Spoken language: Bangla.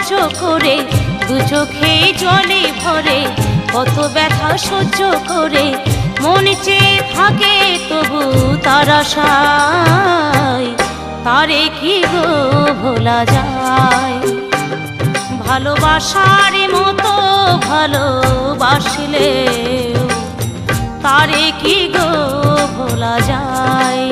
সহ্য করে, দু চোখে জলে ভরে, কত ব্যথা সহ্য করে মন চেয়ে থাকে তবু তার আশায়, তারে কি গো ভোলা যায়? ভালোবাসার মতো ভালোবাসলে তারে কি গো ভোলা যায়?